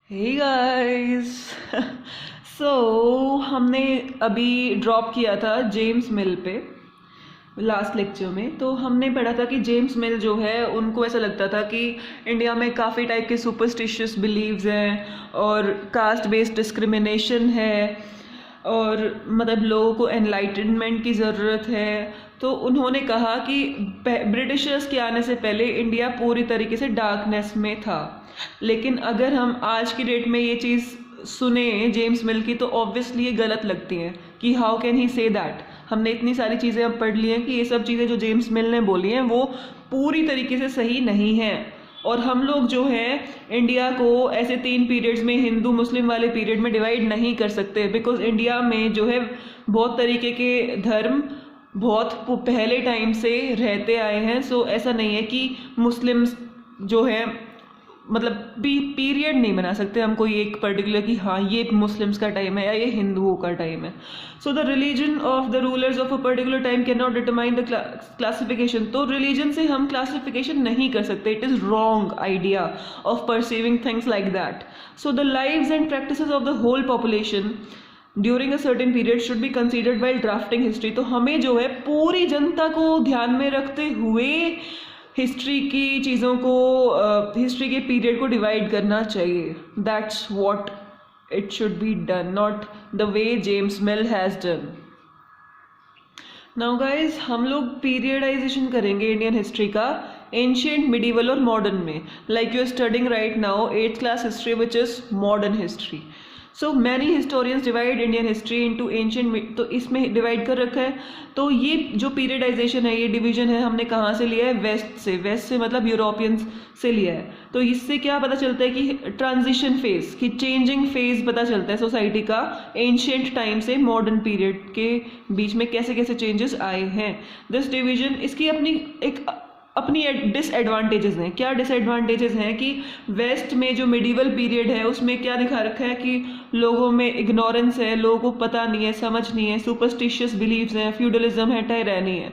Hey guys so हमने अभी drop किया था जेम्स मिल पे लास्ट लेक्चर में। तो हमने पढ़ा था कि जेम्स मिल जो है उनको ऐसा लगता था कि इंडिया में काफ़ी टाइप के सुपरस्टिशियस बिलीव्स हैं और कास्ट बेस्ड डिस्क्रिमिनेशन है और मतलब लोगों को एनलाइटनमेंट की ज़रूरत है। तो उन्होंने कहा कि ब्रिटिशर्स के आने से पहले इंडिया पूरी तरीके से डार्कनेस में था। लेकिन अगर हम आज की डेट में ये चीज़ सुने जेम्स मिल की तो ऑब्वियसली ये गलत लगती है कि how can he say that. हमने इतनी सारी चीज़ें अब पढ़ ली हैं कि ये सब चीज़ें जो जेम्स मिल ने बोली हैं वो पूरी तरीके से सही नहीं हैं। और हम लोग जो है इंडिया को ऐसे 3 पीरियड्स में हिंदू मुस्लिम वाले पीरियड में डिवाइड नहीं कर सकते, बिकॉज इंडिया में जो है बहुत तरीके के धर्म बहुत पहले टाइम से रहते आए हैं। सो ऐसा नहीं है कि मुस्लिम्स जो है मतलब पीरियड नहीं बना सकते हम कोई एक पर्टिकुलर कि हाँ ये मुस्लिम्स का टाइम है या ये हिंदुओं का टाइम है। So the religion of the rulers of a particular time can not determine the classification. तो रिलीजन से हम क्लासिफिकेशन नहीं कर सकते। It is wrong idea of perceiving things like that. So the lives and practices of the whole population during a certain period should be considered while drafting history. तो हमें जो है पूरी जनता को ध्यान में रखते हुए हिस्ट्री की चीज़ों को हिस्ट्री के पीरियड को डिवाइड करना चाहिए। That's what it should be done, not the way James Mill has done. Now guys हम लोग पीरियडाइजेशन करेंगे इंडियन हिस्ट्री का एंशियंट, मिडिवल और मॉडर्न में। Like you are studying right now 8th class history which is modern history. So many historians divide Indian history into ancient, तो इसमें divide कर रखा है। तो ये जो पीरियडाइजेशन है, ये डिवीजन है, हमने कहाँ से लिया है? वेस्ट से। वेस्ट से मतलब यूरोपियंस से लिया है। तो इससे क्या पता चलता है कि ट्रांजिशन फेज की चेंजिंग फेज पता चलता है सोसाइटी का एंशियंट टाइम से मॉडर्न पीरियड के बीच में कैसे कैसे चेंजेस आए हैं। दिस डिवीजन इसकी अपनी डिसएडवांटेजेस हैं। क्या डिसएडवांटेजेस हैं कि वेस्ट में जो मिडिवल पीरियड है उसमें क्या दिखा रखा है कि लोगों में इग्नोरेंस है, लोगों को पता नहीं है, समझ नहीं है, सुपरस्टिशियस बिलीव्स हैं, फ्यूडलिज्म है, टायरनी है।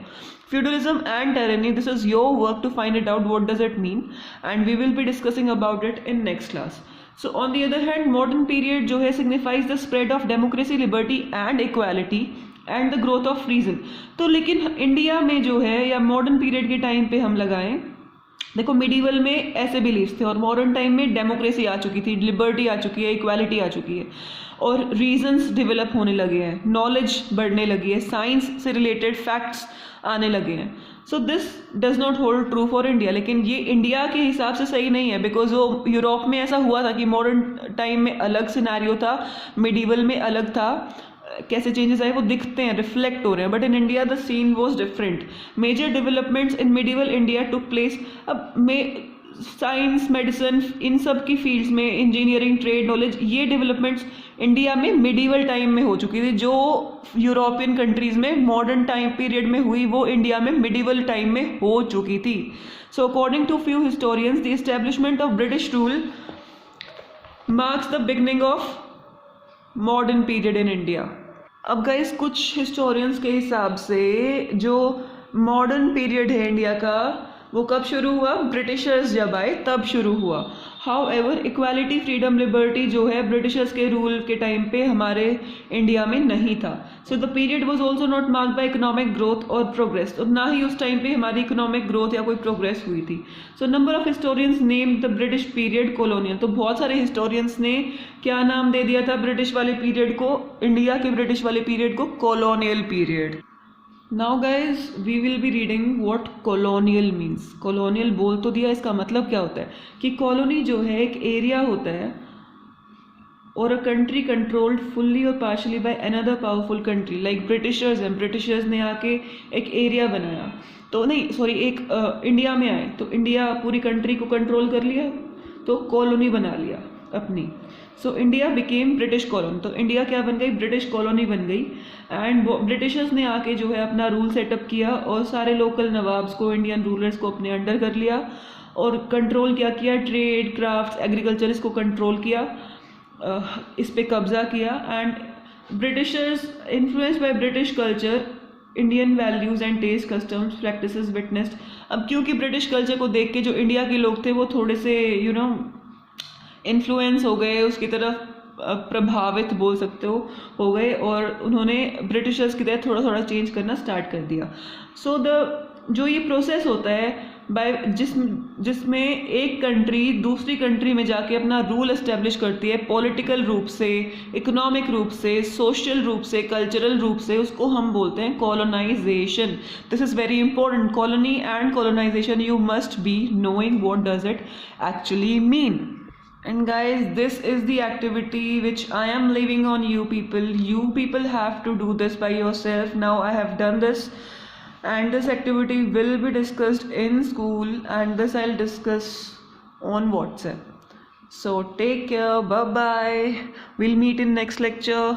Feudalism and tyranny, this is your work to find it out what does it mean, and we will be discussing about it in next class. So on the other hand, modern period जो है signifies the spread of democracy, liberty and equality and the growth of reason. तो लेकिन India में जो है या modern period के time पे हम लगाएं, देखो मिडिवल में ऐसे बिलीव्स थे और मॉडर्न टाइम में डेमोक्रेसी आ चुकी थी, लिबर्टी आ चुकी है, इक्वालिटी आ चुकी है और रीजंस डेवलप होने लगे हैं, नॉलेज बढ़ने लगी है, साइंस से रिलेटेड फैक्ट्स आने लगे हैं। So this does not hold true for India. लेकिन ये इंडिया के हिसाब से सही नहीं है, बिकॉज वो यूरोप में ऐसा हुआ था कि मॉडर्न टाइम में अलग सिनेरियो था, मिडिवल में अलग था, कैसे चेंजेस आए वो दिखते हैं, रिफ्लेक्ट हो रहे हैं। But in India the scene was different. Major developments in medieval India took place. अब में साइंस, मेडिसिन, इन सब की फील्ड्स में, इंजीनियरिंग, ट्रेड, नॉलेज, ये डेवलपमेंट्स इंडिया में मिडिवल टाइम में हो चुकी थी। जो यूरोपियन कंट्रीज में मॉडर्न टाइम पीरियड में हुई वो इंडिया में मिडिवल टाइम में हो चुकी थी। So according to few historians the establishment of British rule marks the beginning of modern period in India. अब गाइस कुछ हिस्टोरियंस के हिसाब से जो मॉडर्न पीरियड है इंडिया का वो कब शुरू हुआ? ब्रिटिशर्स जब आए तब शुरू हुआ। How ever equality, freedom, liberty जो है ब्रिटिशर्स के रूल के टाइम पे हमारे इंडिया में नहीं था। So the period was also not marked by economic growth और प्रोग्रेस। तो ना ही उस टाइम पे हमारी इकोनॉमिक ग्रोथ या कोई प्रोग्रेस हुई थी। So number of historians name the British period colonial. तो बहुत सारे हिस्टोरियंस ने क्या नाम दे दिया था ब्रिटिश वाले पीरियड को, इंडिया के ब्रिटिश वाले पीरियड को colonial period. Now guys we will be reading what colonial means. Colonial बोल तो दिया, इसका मतलब क्या होता है कि कॉलोनी जो है एक एरिया होता है और अ कंट्री कंट्रोल्ड फुल्ली और partially by another powerful country. Like Britishers हैं, ब्रिटिशर्स ने आके एक एरिया बनाया, तो नहीं सॉरी एक इंडिया में आए तो इंडिया पूरी कंट्री को कंट्रोल कर लिया तो कॉलोनी बना लिया अपनी। So India became British colony. तो इंडिया क्या बन गई? ब्रिटिश कॉलोनी बन गई। एंड ब्रिटिशर्स ने आके जो है अपना रूल सेटअप किया और सारे लोकल नवाब्स को, इंडियन रूलर्स को अपने अंडर कर लिया और कंट्रोल क्या किया? ट्रेड, क्राफ्ट्स, एग्रीकल्चर, इसको कंट्रोल किया, इस पे कब्जा किया। And Britishers influenced by British culture, Indian values and taste, customs, practices witnessed. अब क्योंकि ब्रिटिश कल्चर को देख के जो इंडिया के लोग थे वो थोड़े से इन्फ्लुएंस हो गए, उसकी तरफ प्रभावित बोल सकते हो गए, और उन्होंने ब्रिटिशर्स की तरह थोड़ा थोड़ा चेंज करना स्टार्ट कर दिया. सो जो ये प्रोसेस होता है बाय जिसमें एक कंट्री दूसरी कंट्री में जाके अपना रूल एस्टेब्लिश करती है, पॉलिटिकल रूप से, इकोनॉमिक रूप से, सोशल रूप से, कल्चरल रूप से, उसको हम बोलते हैं colonization. This is very important. Colony and colonization, you must be knowing what does it actually mean. And guys, this is the activity which I am leaving on you people. You people have to do this by yourself. Now I have done this, and this activity will be discussed in school, and this I'll discuss on WhatsApp. So take care. Bye bye. We'll meet in next lecture.